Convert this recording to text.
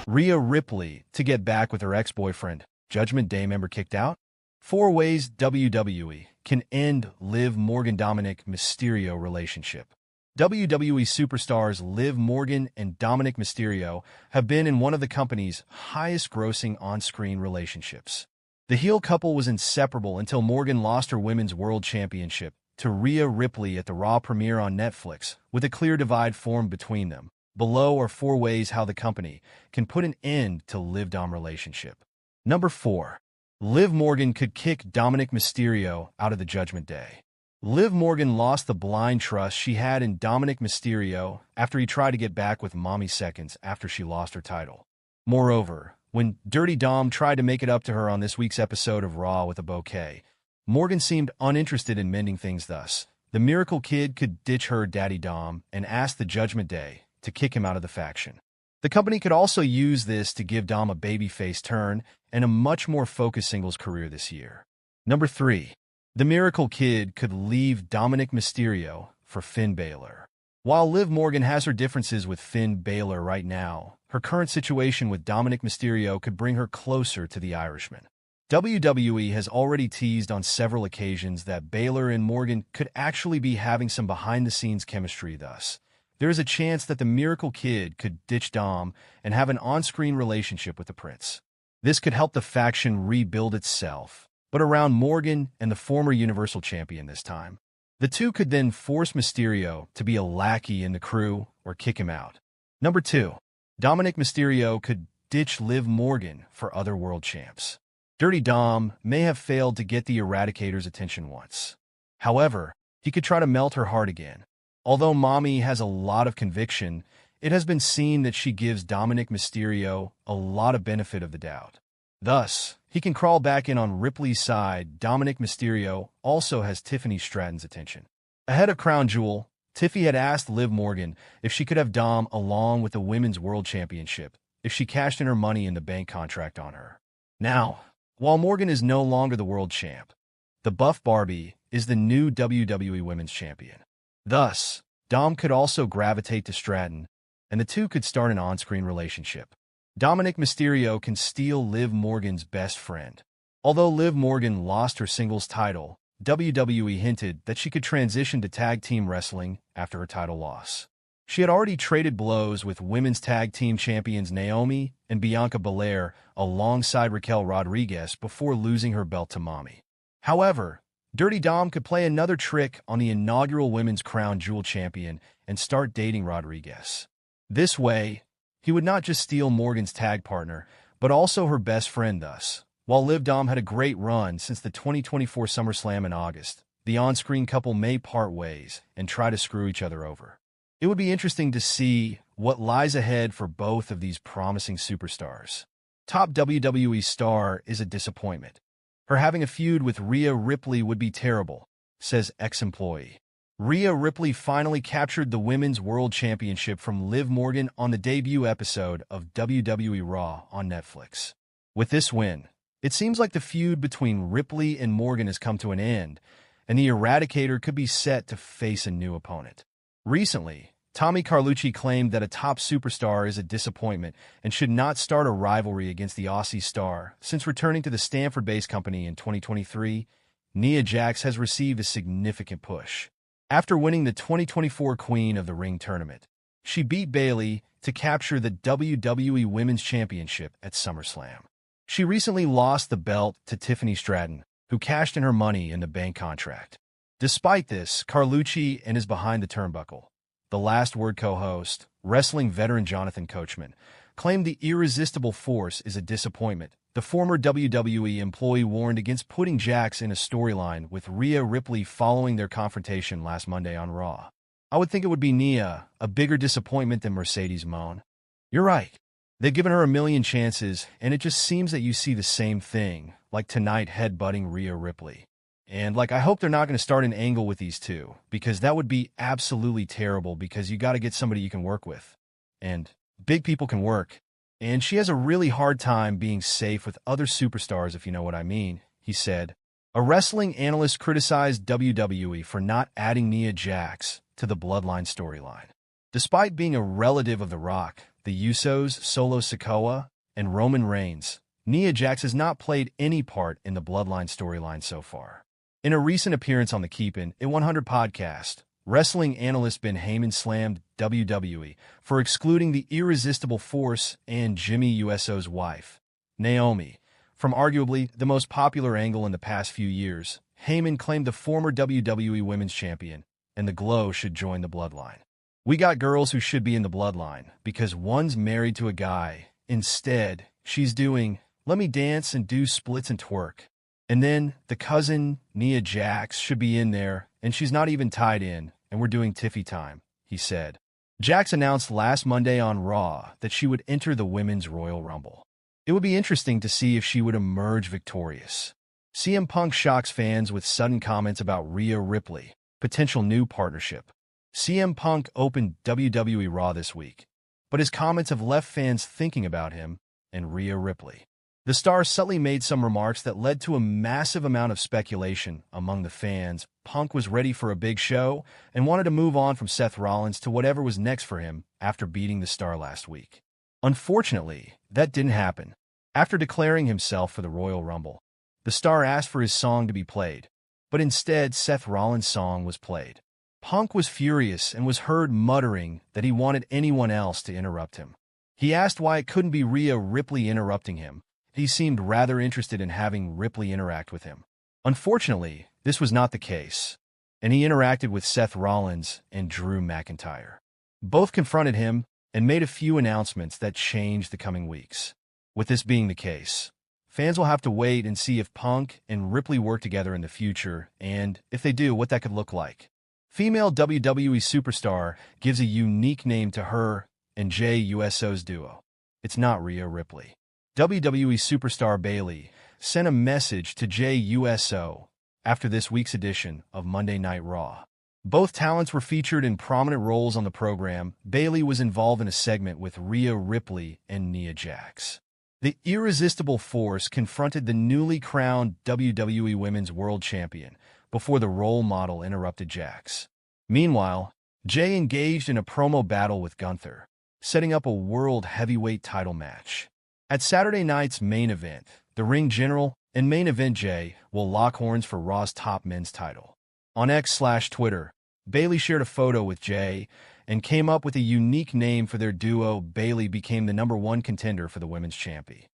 Rhea Ripley to get back with her ex-boyfriend, Judgment Day member kicked out? 4 ways WWE can end Liv Morgan-Dominik Mysterio relationship. WWE superstars Liv Morgan and Dominik Mysterio have been in one of the company's highest-grossing on-screen relationships. The heel couple was inseparable until Morgan lost her Women's World Championship to Rhea Ripley at the Raw premiere on Netflix, with a clear divide formed between them. Below are 4 ways how the company can put an end to Liv-Dom relationship. Number 4. Liv Morgan could kick Dominik Mysterio out of the Judgment Day. Liv Morgan lost the blind trust she had in Dominik Mysterio after he tried to get back with Mommy seconds after she lost her title. Moreover, when Dirty Dom tried to make it up to her on this week's episode of Raw with a bouquet, Morgan seemed uninterested in mending things. Thus, the Miracle Kid could ditch her Daddy Dom and ask the Judgment Day to kick him out of the faction. The company could also use this to give Dom a babyface turn and a much more focused singles career this year. Number 3. The Miracle Kid could leave Dominik Mysterio for Finn Balor. While Liv Morgan has her differences with Finn Balor right now, her current situation with Dominik Mysterio could bring her closer to the Irishman. WWE has already teased on several occasions that Balor and Morgan could actually be having some behind-the-scenes chemistry. Thus, there is a chance that the Miracle Kid could ditch Dom and have an on-screen relationship with the Prince. This could help the faction rebuild itself, but around Morgan and the former Universal Champion this time. The two could then force Mysterio to be a lackey in the crew or kick him out. Number 2. Dominik Mysterio could ditch Liv Morgan for other world champs. Dirty Dom may have failed to get the Eradicator's attention once. However, he could try to melt her heart again. Although Mommy has a lot of conviction, it has been seen that she gives Dominik Mysterio a lot of benefit of the doubt. Thus, he can crawl back in on Ripley's side. Dominik Mysterio also has Tiffany Stratton's attention. Ahead of Crown Jewel, Tiffy had asked Liv Morgan if she could have Dom along with the Women's World Championship if she cashed in her Money in the Bank contract on her. Now, while Morgan is no longer the world champ, the Buff Barbie is the new WWE Women's Champion. Thus, Dom could also gravitate to Stratton, and the two could start an on-screen relationship. Dominik Mysterio can steal Liv Morgan's best friend. Although Liv Morgan lost her singles title, WWE hinted that she could transition to tag team wrestling after her title loss. She had already traded blows with women's tag team champions Naomi and Bianca Belair alongside Raquel Rodriguez before losing her belt to Mommy. However, Dirty Dom could play another trick on the inaugural Women's Crown Jewel champion and start dating Rodriguez. This way, he would not just steal Morgan's tag partner, but also her best friend. Thus, while Liv-Dom had a great run since the 2024 SummerSlam in August, the on-screen couple may part ways and try to screw each other over. It would be interesting to see what lies ahead for both of these promising superstars. Top WWE star is a disappointment. Her having a feud with Rhea Ripley would be terrible, says ex-employee. Rhea Ripley finally captured the Women's World Championship from Liv Morgan on the debut episode of WWE Raw on Netflix. With this win, it seems like the feud between Ripley and Morgan has come to an end, and the Eradicator could be set to face a new opponent. Recently, Tommy Carlucci claimed that a top superstar is a disappointment and should not start a rivalry against the Aussie star. Since returning to the Stanford-based company in 2023, Nia Jax has received a significant push. After winning the 2024 Queen of the Ring tournament, she beat Bayley to capture the WWE Women's Championship at SummerSlam. She recently lost the belt to Tiffany Stratton, who cashed in her Money in the Bank contract. Despite this, Carlucci and his Behind the Turnbuckle, The Last Word co-host, wrestling veteran Jonathan Coachman, claimed the irresistible force is a disappointment. The former WWE employee warned against putting Jax in a storyline with Rhea Ripley following their confrontation last Monday on Raw. I would think it would be Nia, a bigger disappointment than Mercedes Moné. You're right. They've given her a million chances, and it just seems that you see the same thing, like tonight headbutting Rhea Ripley. And I hope they're not going to start an angle with these two, because that would be absolutely terrible, because you got to get somebody you can work with. And big people can work. And she has a really hard time being safe with other superstars, if you know what I mean, he said. A wrestling analyst criticized WWE for not adding Nia Jax to the Bloodline storyline. Despite being a relative of The Rock, the Usos, Solo Sikoa, and Roman Reigns, Nia Jax has not played any part in the Bloodline storyline so far. In a recent appearance on the Keepin' It 100 podcast, wrestling analyst Ben Heyman slammed WWE for excluding the Irresistible Force and Jimmy Uso's wife, Naomi. From arguably the most popular angle in the past few years, Heyman claimed the former WWE Women's Champion and the Glow should join the Bloodline. "We got girls who should be in the Bloodline because one's married to a guy. Instead, she's doing, let me dance and do splits and twerk. And then the cousin, Nia Jax, should be in there, and she's not even tied in, and we're doing Tiffy time," he said. Jax announced last Monday on Raw that she would enter the Women's Royal Rumble. It would be interesting to see if she would emerge victorious. CM Punk shocks fans with sudden comments about Rhea Ripley, potential new partnership. CM Punk opened WWE Raw this week, but his comments have left fans thinking about him and Rhea Ripley. The star subtly made some remarks that led to a massive amount of speculation among the fans. Punk was ready for a big show and wanted to move on from Seth Rollins to whatever was next for him after beating the star last week. Unfortunately, that didn't happen. After declaring himself for the Royal Rumble, the star asked for his song to be played, but instead Seth Rollins' song was played. Punk was furious and was heard muttering that he wanted anyone else to interrupt him. He asked why it couldn't be Rhea Ripley interrupting him. He seemed rather interested in having Ripley interact with him. Unfortunately, this was not the case, and he interacted with Seth Rollins and Drew McIntyre. Both confronted him and made a few announcements that changed the coming weeks. With this being the case, fans will have to wait and see if Punk and Ripley work together in the future, and, if they do, what that could look like. Female WWE superstar gives a unique name to her and Jey Uso's duo. It's not Rhea Ripley. WWE superstar Bayley sent a message to Jey Uso after this week's edition of Monday Night Raw. Both talents were featured in prominent roles on the program. Bayley was involved in a segment with Rhea Ripley and Nia Jax. The Irresistible Force confronted the newly crowned WWE Women's World Champion before the role model interrupted Jax. Meanwhile, Jey engaged in a promo battle with Gunther, setting up a World Heavyweight title match. At Saturday night's main event, the Ring General and Main Event Jey will lock horns for Raw's top men's title. On X/Twitter, Bayley shared a photo with Jey and came up with a unique name for their duo. Bayley became the #1 contender for the Women's Championship.